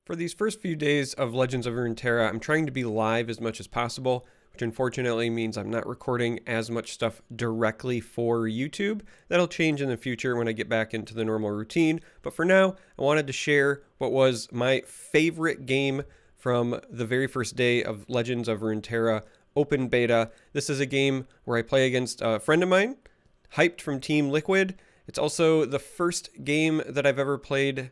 For these first few days of Legends of Runeterra, I'm trying to be live as much as possible, which unfortunately means I'm not recording as much stuff directly for YouTube. That'll change in the future when I get back into the normal routine, but for now, I wanted to share what was my favorite game from the very first day of Legends of Runeterra open beta. This is a game where I play against a friend of mine, Hyped from Team Liquid. It's also the first game that I've ever played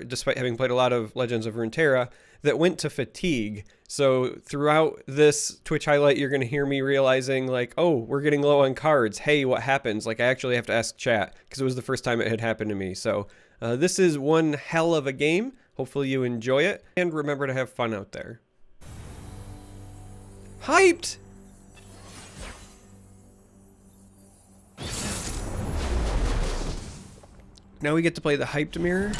despite having played a lot of Legends of Runeterra, that went to fatigue. So throughout this Twitch highlight, you're going to hear me realizing like, oh, we're getting low on cards. Hey, what happens? Like I actually have to ask chat because it was the first time it had happened to me. So this is one hell of a game. Hopefully you enjoy it and remember to have fun out there. Hyped! Now we get to play the Hyped mirror.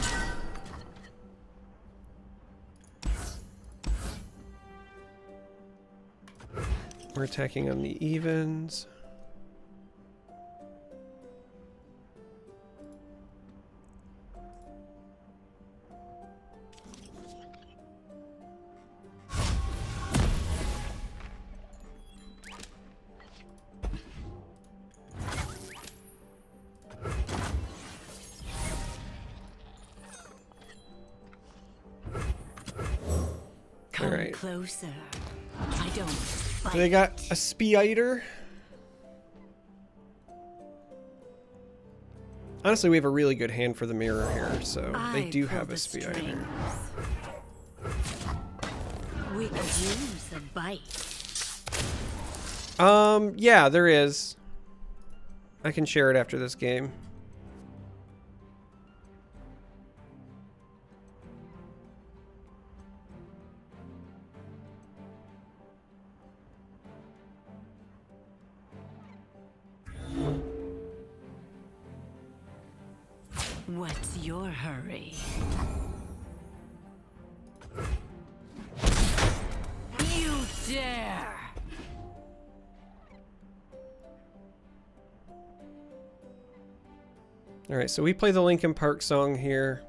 We're attacking on the evens. Come closer. I don't fight. They got a Spider. Honestly, we have a really good hand for the mirror here, so they do have a Spider. We could use a bite. Yeah, there is. I can share it after this game. What's your hurry? You dare! Alright, so we play the Linkin Park song here.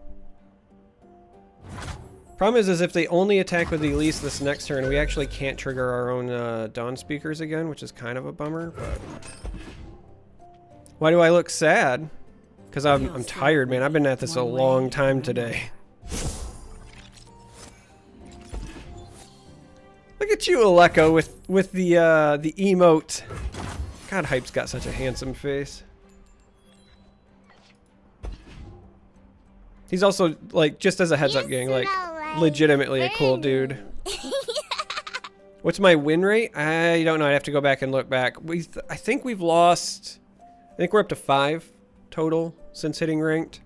Problem is if they only attack with the Elise this next turn, we actually can't trigger our own Dawn Speakers again, which is kind of a bummer, but... Why do I look sad? Because I'm tired, man. I've been at this a long time today. Look at you, Aleko, with the emote. God, Hype's got such a handsome face. He's also, like, just as a heads up gang, like, legitimately a cool dude. What's my win rate? I don't know. I'd have to go back and look back. I think we've lost... I think we're up to 5 total since hitting ranked.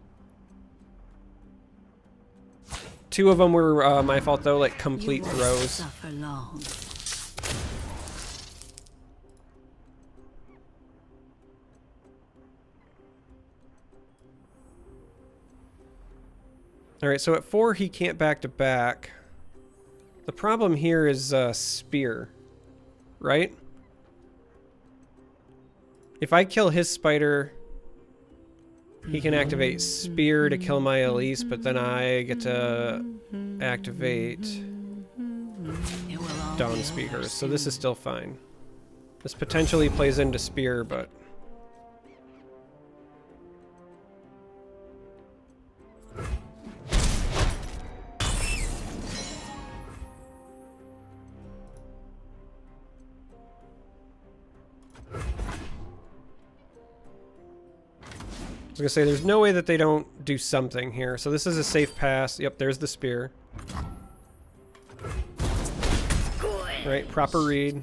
2 of them were my fault though, like complete throws. Alright, so at 4 he can't back to back. The problem here is spear, right? If I kill his spider, he can activate Spear to kill my Elise, but then I get to activate Dawn Speakers, so this is still fine. This potentially plays into Spear, but... I was gonna say, there's no way that they don't do something here. So this is a safe pass. Yep, there's the spear. Right, proper read.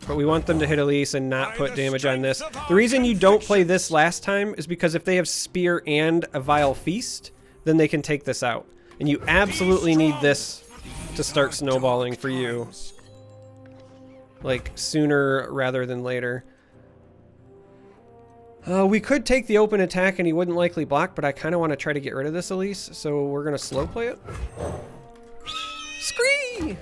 But we want them to hit Elise and not put damage on this. The reason you don't play this last time is because if they have spear and a vile feast, then they can take this out. And you absolutely need this to start snowballing for you. Like, sooner rather than later. We could take the open attack and he wouldn't likely block, but I kind of want to try to get rid of this Elise, so we're going to slow play it. Scree!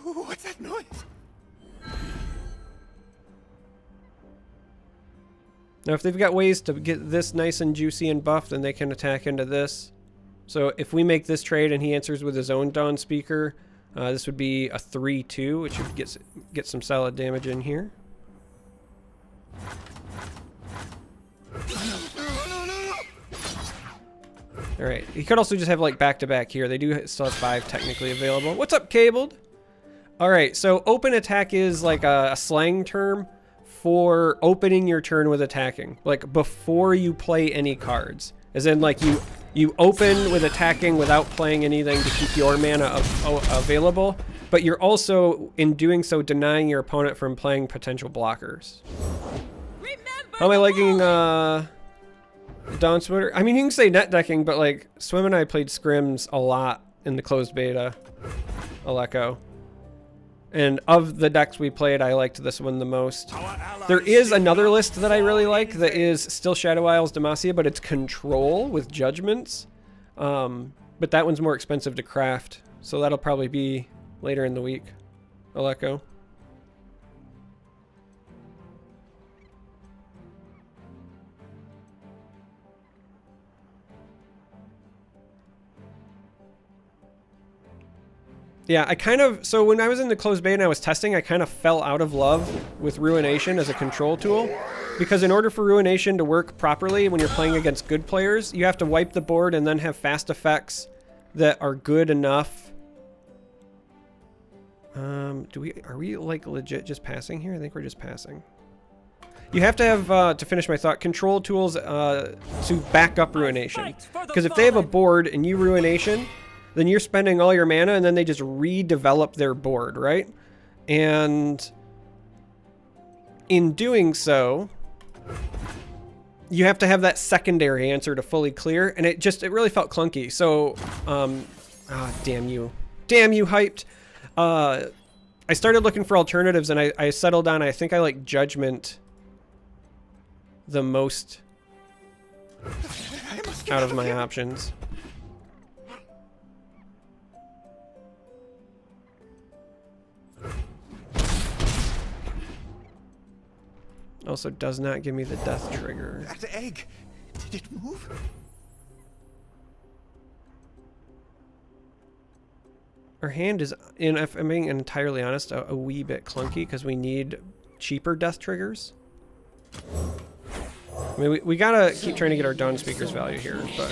What's that noise? Now, if they've got ways to get this nice and juicy and buffed, then they can attack into this. So if we make this trade and he answers with his own Dawn Speaker, this would be a 3-2, which would get some solid damage in here. Alright, he could also just have like back-to-back here. They do still have 5 technically available. What's up, Cabled? Alright, so open attack is like a slang term for opening your turn with attacking. Like before you play any cards. As in like you open with attacking without playing anything to keep your mana available. But you're also, in doing so, denying your opponent from playing potential blockers. How am I liking Dawn Splitter? I mean, you can say net decking, but like Swim and I played scrims a lot in the closed beta, Aleko. And of the decks we played, I liked this one the most. There is another list that I really like that is still Shadow Isles Demacia, but it's Control with Judgments. But that one's more expensive to craft, so that'll probably be later in the week, Aleko. Yeah, I kind of, so when I was in the closed beta and I was testing, I kind of fell out of love with Ruination as a control tool. Because in order for Ruination to work properly when you're playing against good players, you have to wipe the board and then have fast effects that are good enough. Are we like legit just passing here? I think we're just passing. You have to have, to finish my thought, control tools to back up Ruination. Because if they have a board and you Ruination, then you're spending all your mana and then they just redevelop their board, right? And in doing so, you have to have that secondary answer to fully clear, and it really felt clunky. So, damn you. Damn you, Hyped. I started looking for alternatives and I settled on, I think I like Judgment the most out of my options. Also does not give me the death trigger. That egg, did it move? Our hand is, if I'm being entirely honest, a wee bit clunky because we need cheaper death triggers. I mean, we gotta keep trying to get our Dawn Speaker's value here, but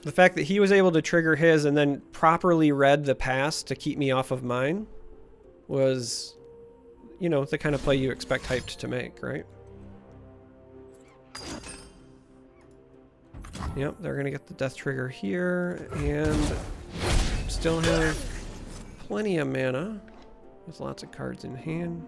the fact that he was able to trigger his and then properly read the pass to keep me off of mine was, you know, the kind of play you expect Hyped to make, right? Yep, they're gonna get the death trigger here and still have plenty of mana with lots of cards in hand.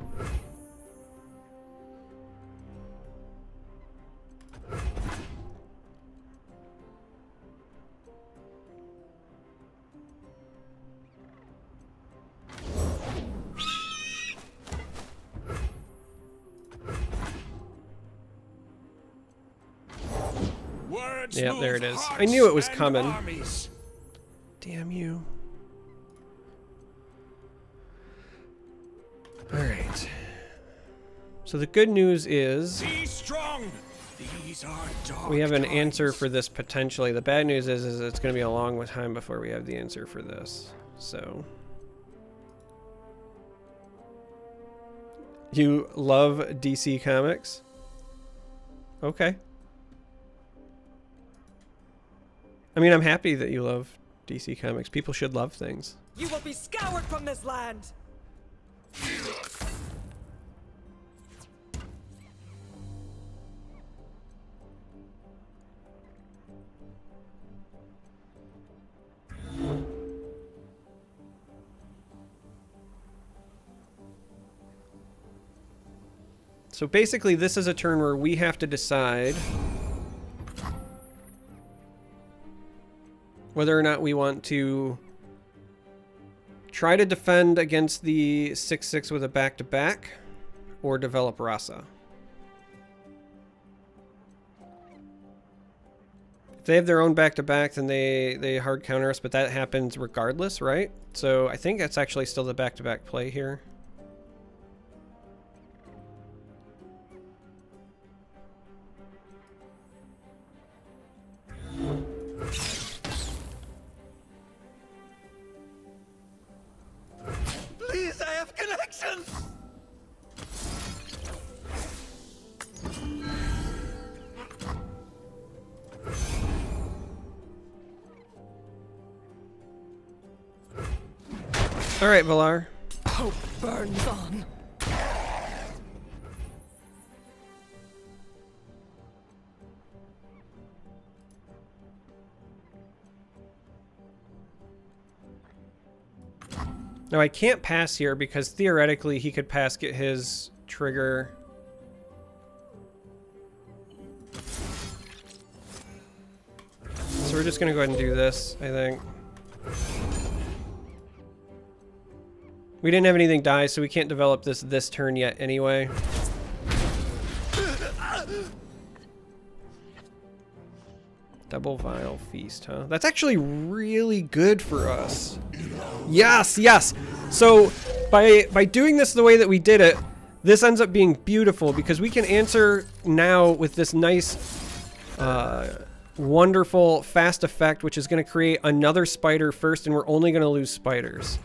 Yeah, there it is. I knew it was coming. Damn you. Alright. So the good news is we have an answer for this potentially. The bad news is it's going to be a long time before we have the answer for this. So you love DC Comics? Okay. I mean, I'm happy that you love DC Comics. People should love things. You will be scoured from this land. So basically, this is a turn where we have to decide whether or not we want to try to defend against the 6/6 with a back-to-back or develop Rasa. If they have their own back-to-back, then they hard counter us, but that happens regardless, right? So I think that's actually still the back-to-back play here. All right, Valar. Hope burns on. Now I can't pass here because theoretically he could pass, get his trigger. So we're just gonna go ahead and do this, I think. We didn't have anything die, so we can't develop this turn yet anyway. Double Vial Feast, huh? That's actually really good for us. Yes, yes. So by doing this the way that we did it, this ends up being beautiful because we can answer now with this nice, wonderful fast effect, which is going to create another spider first, and we're only going to lose spiders.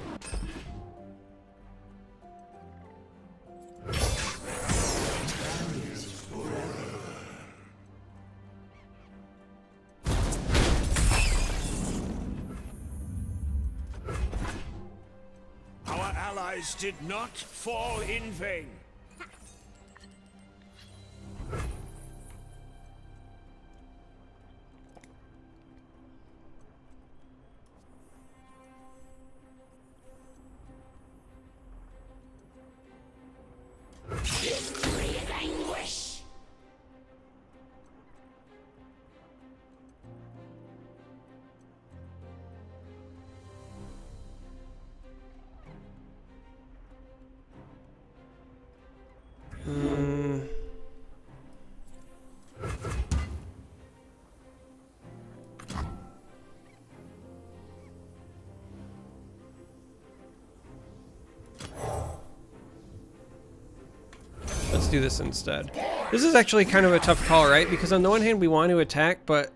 Our allies did not fall in vain. Let's do this instead. This is actually kind of a tough call, right? Because on the one hand, we want to attack, but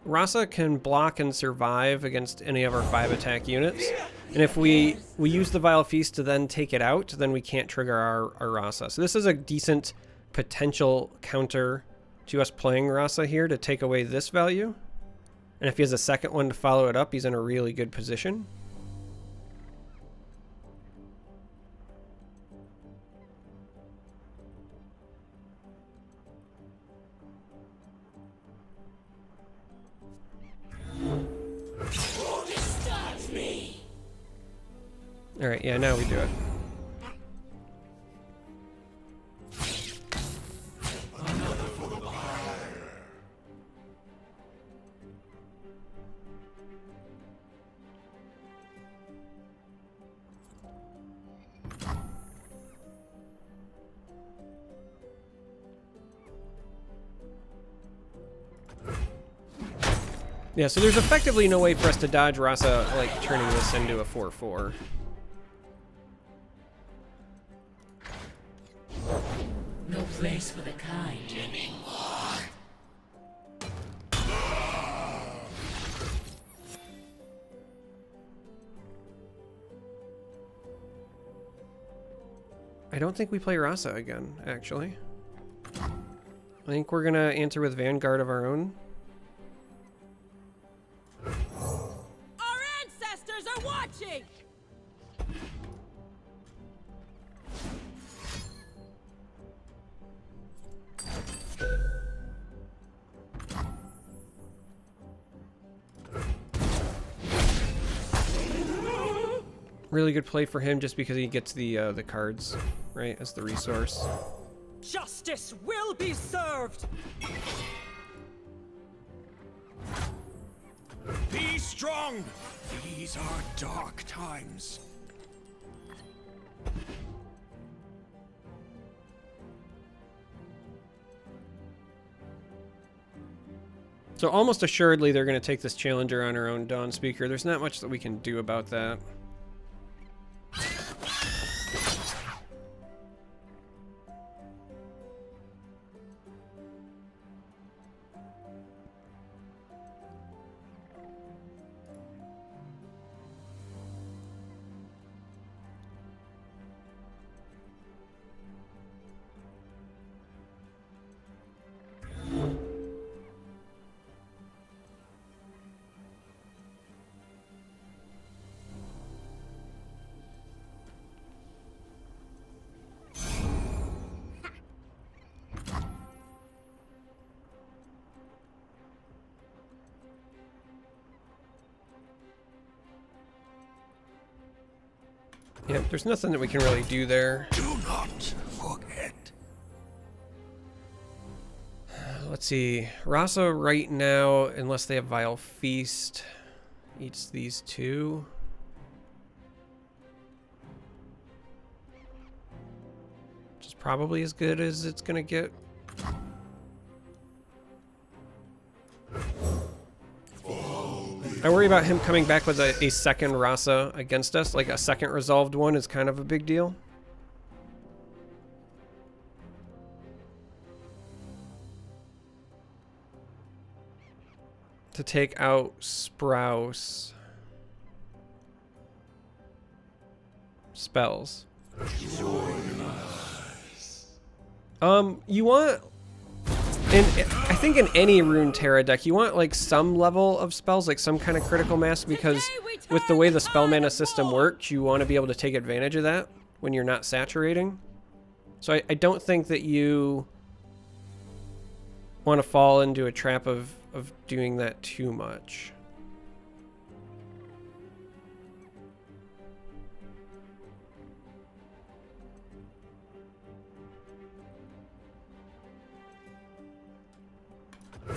Rasa can block and survive against any of our 5 attack units. And if we use the Vile Feast to then take it out, then we can't trigger our Rasa. So this is a decent potential counter to us playing Rasa here to take away this value. And if he has a second one to follow it up, he's in a really good position. All right, yeah, now we do it. Yeah, so there's effectively no way for us to dodge Rasa, like, turning this into a 4-4. No place for the kind anymore. I don't think we play Rasa again, actually. I think we're gonna answer with Vanguard of our own. Our ancestors are watching! Really good play for him just because he gets the cards, right, as the resource. Justice will be served! Be strong! These are dark times. So almost assuredly they're going to take this challenger on our own Dawn Speaker. There's not much that we can do about that. Yep, there's nothing that we can really do there. Do not forget. Let's see. Rasa right now, unless they have Vile Feast, eats these two. Which is probably as good as it's gonna get. I worry about him coming back with a second Rasa against us. Like a second resolved one is kind of a big deal. To take out Sprouse. Spells. You want... I think in any Runeterra deck, you want like some level of spells, like some kind of critical mass, because with the way the spell mana system works, you want to be able to take advantage of that when you're not saturating. So I don't think that you want to fall into a trap of doing that too much.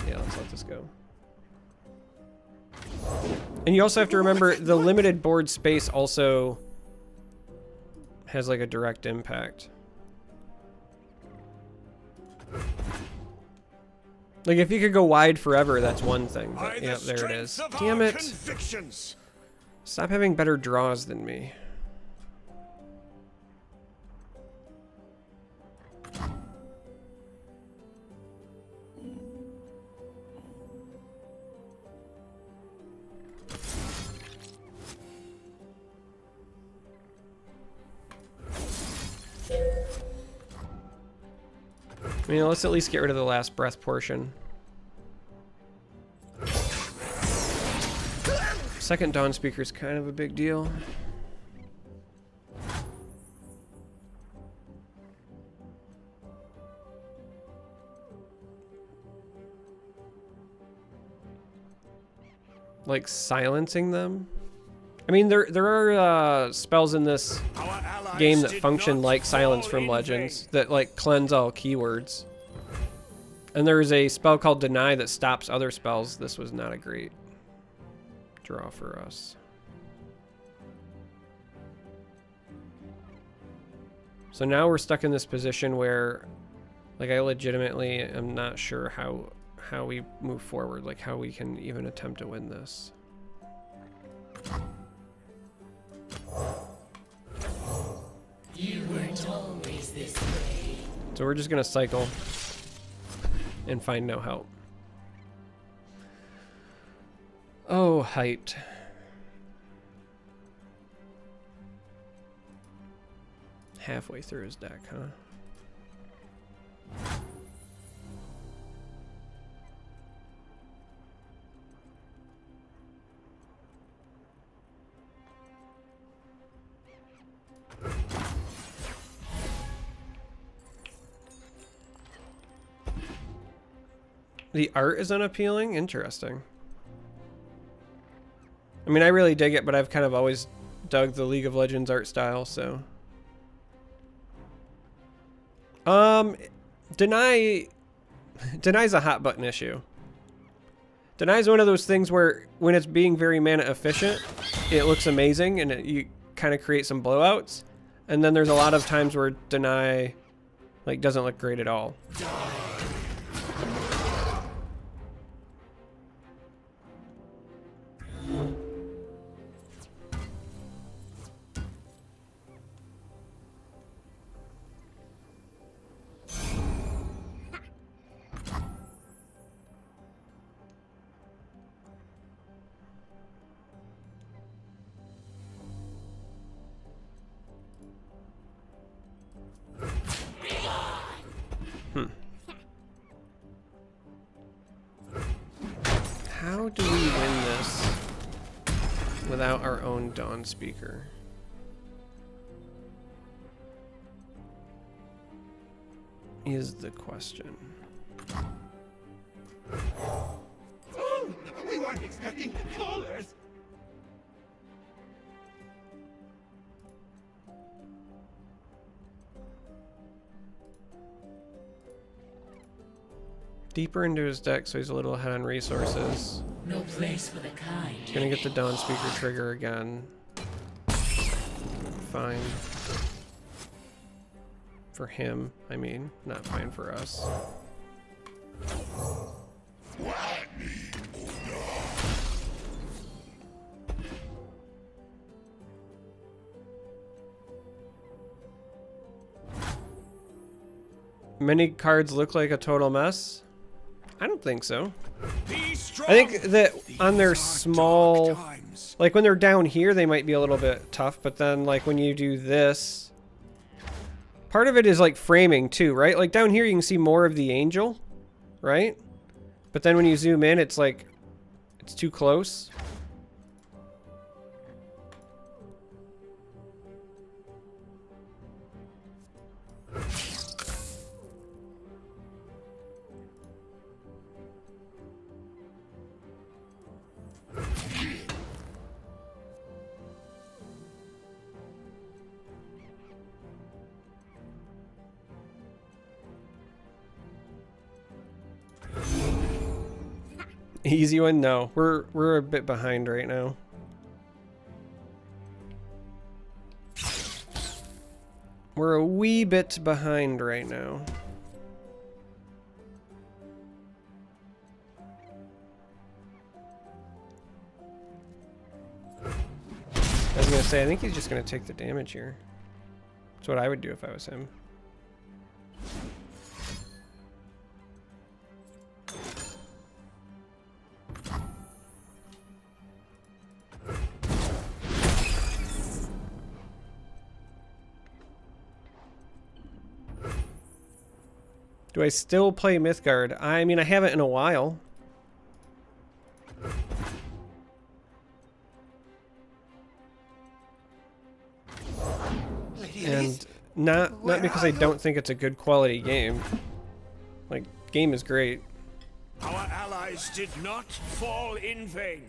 Yeah, let's let this go. And you also have to remember the limited board space also has like a direct impact. Like if you could go wide forever, that's one thing. But yeah, there it is. Damn it. Stop having better draws than me. I mean, let's at least get rid of the last breath portion. Second Dawn Speaker is kind of a big deal. Like silencing them? I mean, there are spells in this game that function like silence from Legends that like cleanse all keywords. And there's a spell called Deny that stops other spells. This was not a great draw for us. So now we're stuck in this position where like I legitimately am not sure how we move forward, like how we can even attempt to win this. You weren't always this way. So we're just gonna cycle and find no help. Oh, hyped. Halfway through his deck, huh? The art is unappealing? Interesting. I mean, I really dig it, but I've kind of always dug the League of Legends art style, so. Deny's a hot button issue. Deny's one of those things where when it's being very mana efficient, it looks amazing and you kind of create some blowouts. And then there's a lot of times where Deny like doesn't look great at all. How do we win this without our own Dawn Speaker? Is the question. We weren't expecting callers. Deeper into his deck, so he's a little ahead on resources. No place for the kind. He's gonna get the Dawn Speaker trigger again. Fine. For him, I mean, not fine for us. Many cards look like a total mess. I don't think so. I think that on their small, like when they're down here, they might be a little bit tough, but then like when you do this, part of it is like framing too, right? Like down here you can see more of the angel, right? But then when you zoom in, it's like, it's too close. Easy one? No. We're a bit behind right now. We're a wee bit behind right now. I was gonna say, I think he's just gonna take the damage here. That's what I would do if I was him. Do I still play Mythgard? I mean, I haven't in a while. And not because I don't think it's a good quality game. Like, game is great. Our allies did not fall in vain.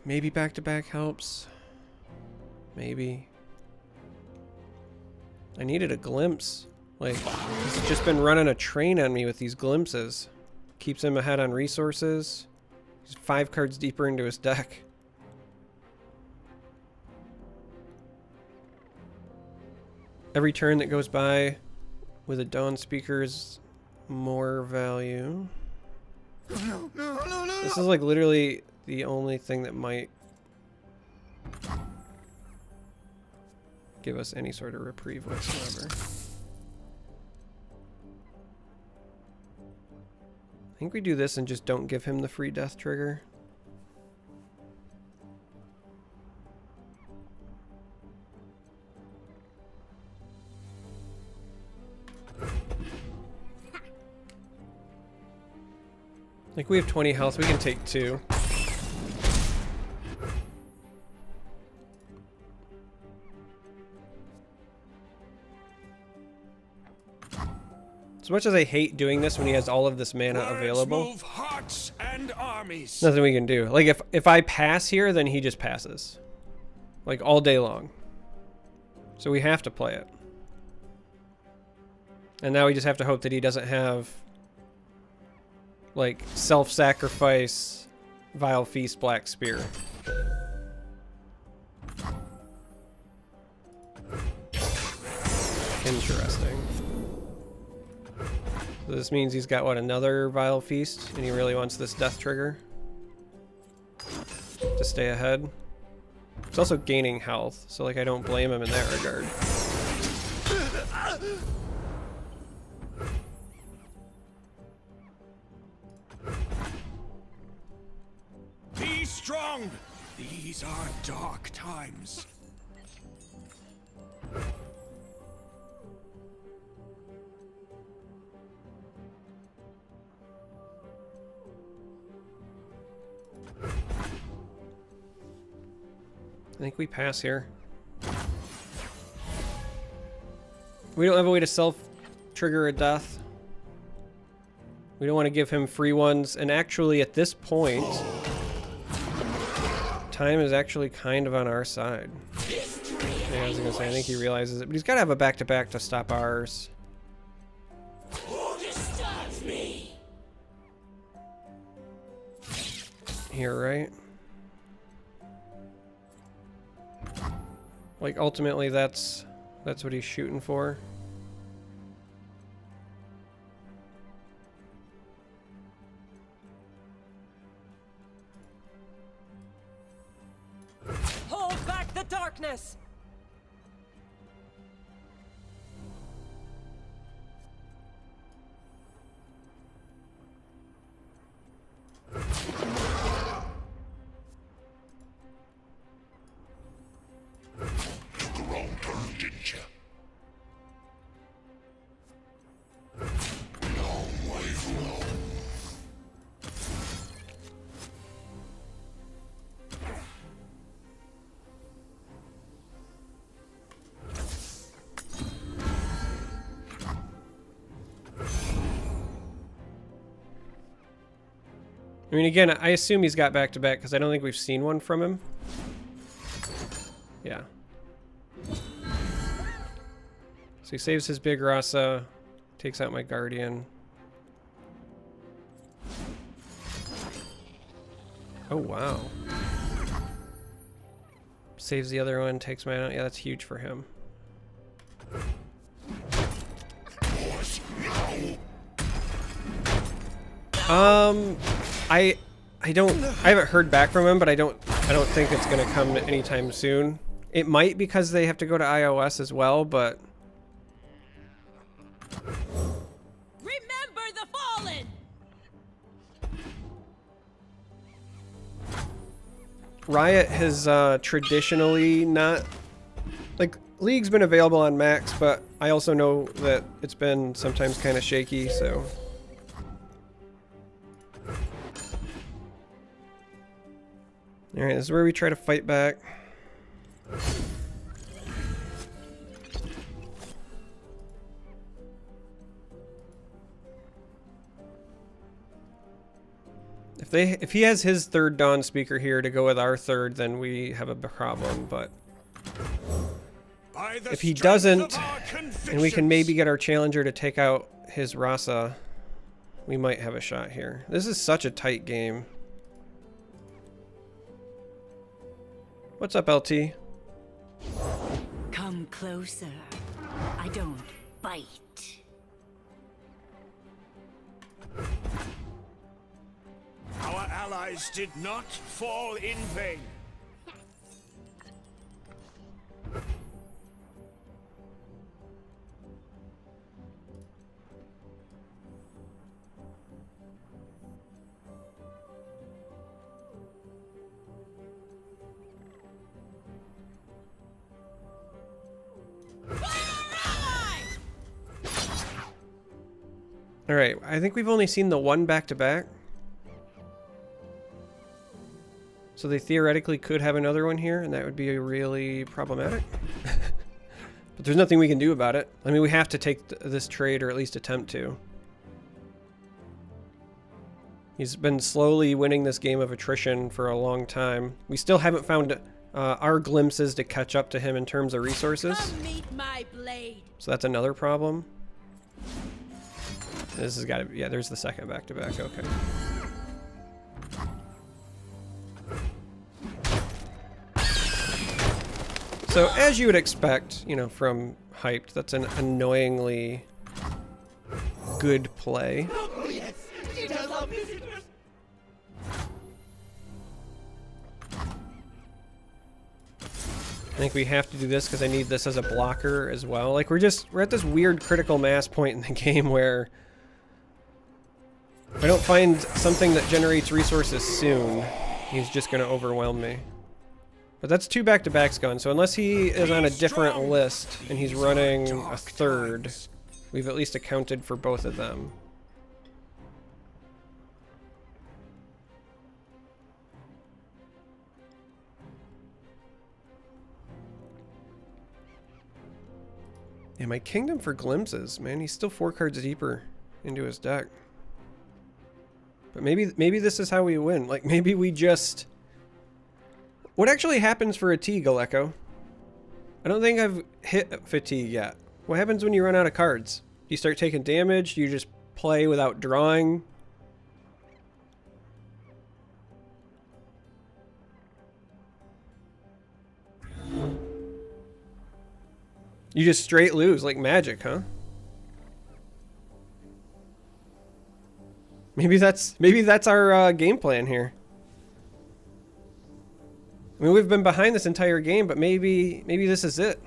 Maybe back-to-back helps. Maybe. I needed a glimpse. Like, he's just been running a train on me with these glimpses. Keeps him ahead on resources. He's 5 cards deeper into his deck. Every turn that goes by with a Dawn Speaker is more value. No, no, no, no. This is like literally the only thing that might give us any sort of reprieve whatsoever. I think we do this and just don't give him the free death trigger. Like, we have 20 health, we can take 2. As much as I hate doing this when he has all of this mana available, Move hearts and armies. nothing we can do. Like, if I pass here, then he just passes. Like, all day long. So we have to play it. And now we just have to hope that he doesn't have, like, self-sacrifice, Vile Feast, Black Spear. Interesting. So this means he's got, what, another Vile Feast? And he really wants this death trigger to stay ahead. He's also gaining health, so, like, I don't blame him in that regard. Be strong. These are dark times. I think we pass here. We don't have a way to self-trigger a death. We don't want to give him free ones. And actually, at this point, time is actually kind of on our side. History Yeah, I was gonna say, I think he realizes it, but he's gotta have a back-to-back to stop ours. Who disturbs me? Here, right? Like, ultimately, that's what he's shooting for. Hold back the darkness! I mean, again, I assume he's got back-to-back because I don't think we've seen one from him. Yeah. So he saves his big Rasa, takes out my Guardian. Oh, wow. Saves the other one, takes my... Yeah, that's huge for him. I haven't heard back from him, but I don't think it's gonna come anytime soon. It might because they have to go to iOS as well, but Remember the fallen! Riot has traditionally not, like, League's been available on Macs, but I also know that it's been sometimes kind of shaky, so. Alright, this is where we try to fight back. If he has his third Dawn Speaker here to go with our third, then we have a problem, but if he doesn't, and we can maybe get our challenger to take out his Rasa, we might have a shot here. This is such a tight game. What's up, LT? Come closer. I don't bite. Our allies did not fall in vain. Alright, I think we've only seen the one back-to-back. So they theoretically could have another one here, and that would be really problematic. But there's nothing we can do about it. I mean, we have to take this trade, or at least attempt to. He's been slowly winning this game of attrition for a long time. We still haven't found our glimpses to catch up to him in terms of resources. Come meet my blade! So that's another problem. This has got to be... Yeah, there's the second back-to-back. Okay. So, as you would expect, you know, from Hyped, that's an annoyingly good play. Oh, yes. She does love visitors. I think we have to do this because I need this as a blocker as well. Like, we're at this weird critical mass point in the game where if I don't find something that generates resources soon, he's just going to overwhelm me. But that's two back-to-backs gone, so unless he is on a different list and he's running a third, we've at least accounted for both of them. Yeah, my Kingdom for Glimpses, man, he's still 4 cards deeper into his deck. But maybe this is how we win. Like, maybe we just... What actually happens for a T, Galeko? I don't think I've hit fatigue yet. What happens when you run out of cards? You start taking damage? You just play without drawing? You just straight lose like magic, huh? Maybe that's our game plan here. I mean, we've been behind this entire game, but maybe this is it.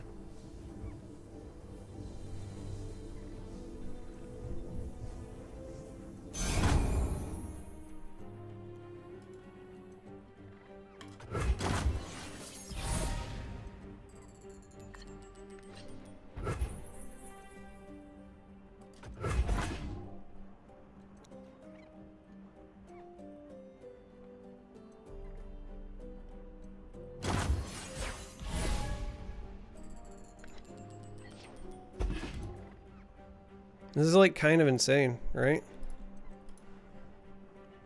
This is like kind of insane, right?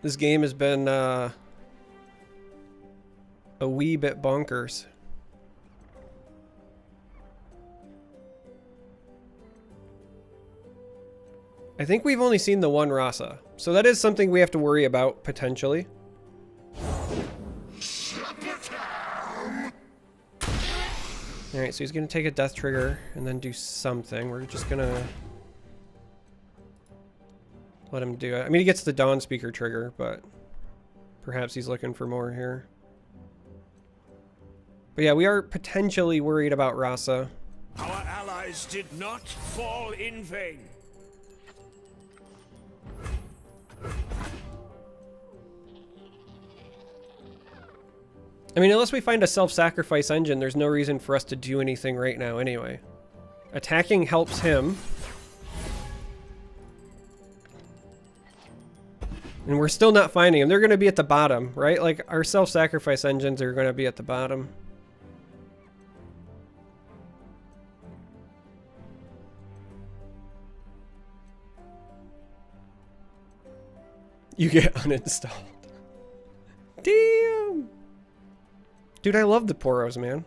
This game has been a wee bit bonkers. I think we've only seen the one Rasa, so that is something we have to worry about potentially. Alright, so he's gonna take a death trigger and then do something. We're just gonna let him do it. I mean, he gets the Dawn Speaker trigger, but perhaps he's looking for more here. But yeah, we are potentially worried about Rasa. Our allies did not fall in vain. I mean, unless we find a self-sacrifice engine, there's no reason for us to do anything right now anyway. Attacking helps him. And we're still not finding them. They're going to be at the bottom, right? Like, our self-sacrifice engines are going to be at the bottom. You get uninstalled. Damn! Dude, I love the Poros, man.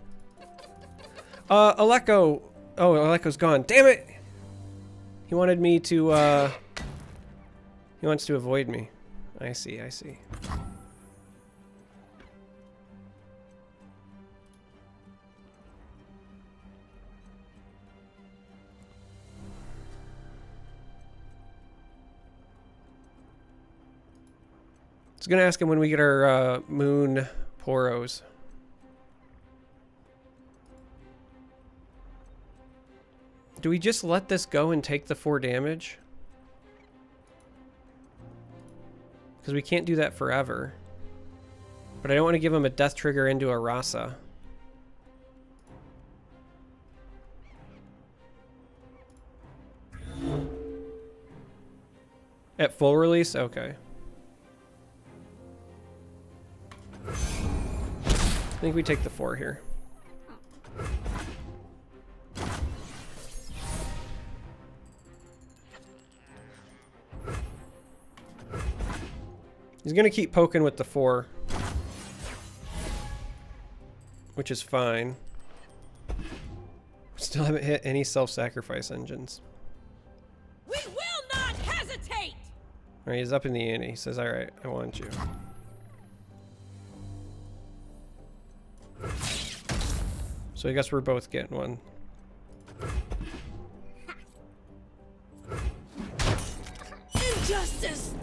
Aleko. Oh, Aleko's gone. Damn it! He wanted me to, he wants to avoid me. I see, I see. I was gonna ask him when we get our moon Poros. Do we just let this go and take the 4 damage? Because we can't do that forever. But I don't want to give him a death trigger into a Rasa. At full release? Okay. I think we take the 4 here. He's gonna keep poking with the 4, which is fine. Still haven't hit any self-sacrifice engines. We will not hesitate! Alright, he's up in the ante. He says, alright, I want you. So I guess we're both getting one. Injustice!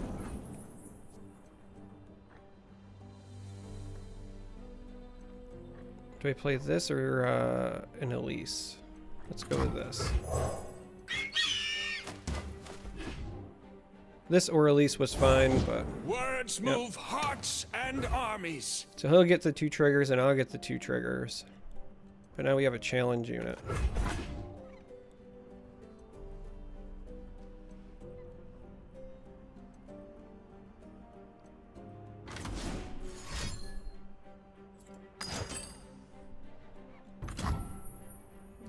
Do I play this or an Elise? Let's go with this. This or Elise was fine, but... Words move hearts and armies. So he'll get the 2 triggers and I'll get the 2 triggers. But now we have a challenge unit.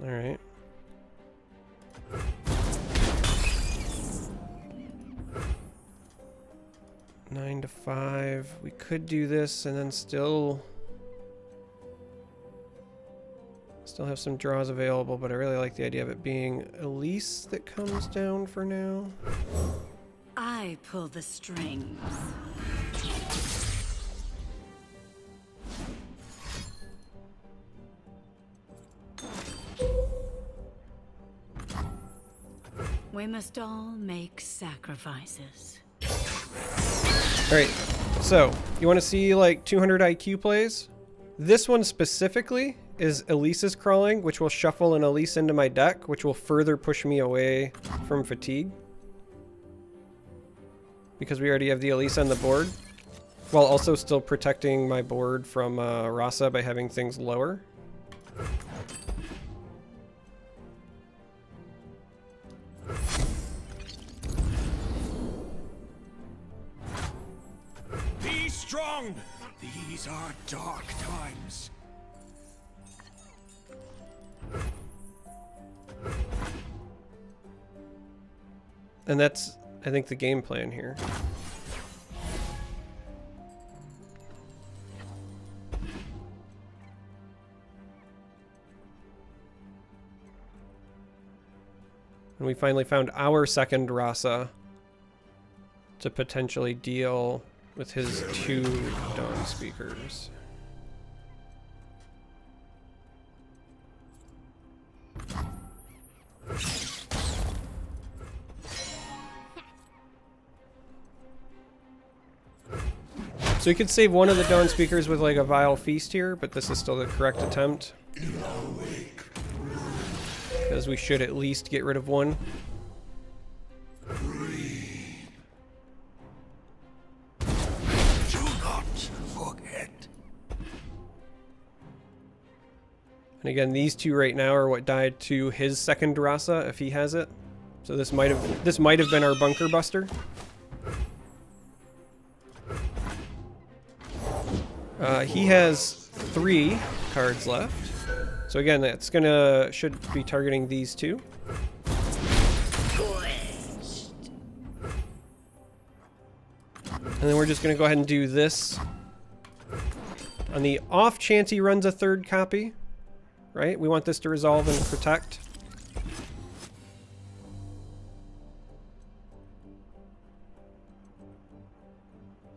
All right. Nine to 5. We could do this and then still Still have some draws available, but I really like the idea of it being Elise that comes down for now. I pull the strings. We must all make sacrifices. Alright, so you want to see like 200 IQ plays? This one specifically is Elise's crawling, which will shuffle an Elise into my deck, which will further push me away from fatigue. Because we already have the Elise on the board, while also still protecting my board from Rasa by having things lower. Be strong! These are dark times. And that's, I think, the game plan here. And we finally found our second Rasa to potentially deal with his 2 Dawn Speakers. So you could save one of the Dawn Speakers with like a Vile Feast here, but this is still the correct attempt. Because we should at least get rid of one. Do not forget. And again, these 2 right now are what died to his second Rasa, if he has it. So this might have been our Bunker Buster. He has 3 cards left. So again, that's should be targeting these 2. And then we're just gonna go ahead and do this. On the off chance he runs a 3rd copy, right? We want this to resolve and protect.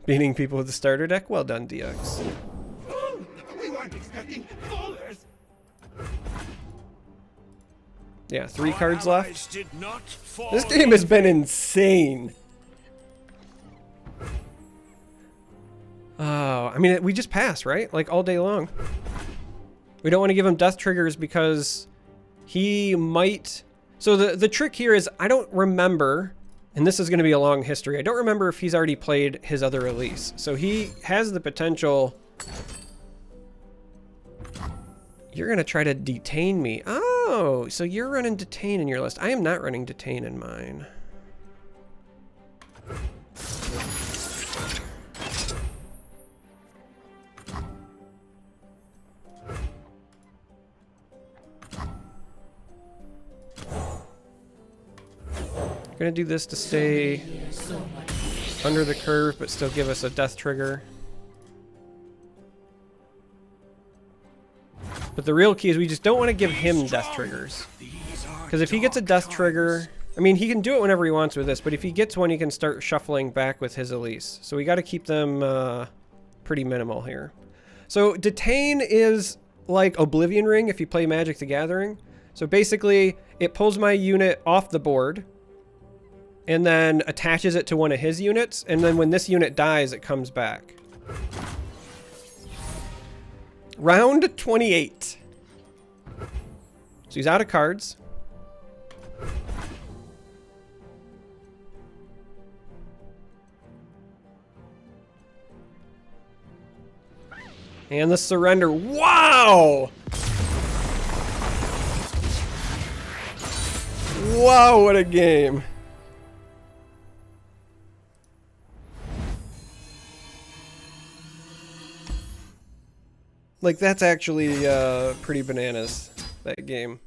Beating people with the starter deck? Well done, DX. We weren't expecting bowlers. Yeah, 3 cards Our allies left. did not fall This game has been insane. Oh, I mean, we just pass, right? Like all day long. We don't want to give him death triggers because he might... So the trick here is I don't remember, and this is going to be a long history, I don't remember if he's already played his other Elise. So he has the potential... You're going to try to detain me. Oh, so you're running detain in your list. I am not running detain in mine. Gonna do this to stay under the curve, but still give us a death trigger. But the real key is we just don't want to give him death triggers. Because if he gets a death trigger, I mean, he can do it whenever he wants with this, but if he gets one, he can start shuffling back with his Elise. So we got to keep them pretty minimal here. So detain is like Oblivion Ring if you play Magic the Gathering. So basically, it pulls my unit off the board and then attaches it to one of his units, and then when this unit dies, it comes back. Round 28. So he's out of cards. And the surrender. Wow! Wow, what a game. Like, that's actually pretty bananas, that game.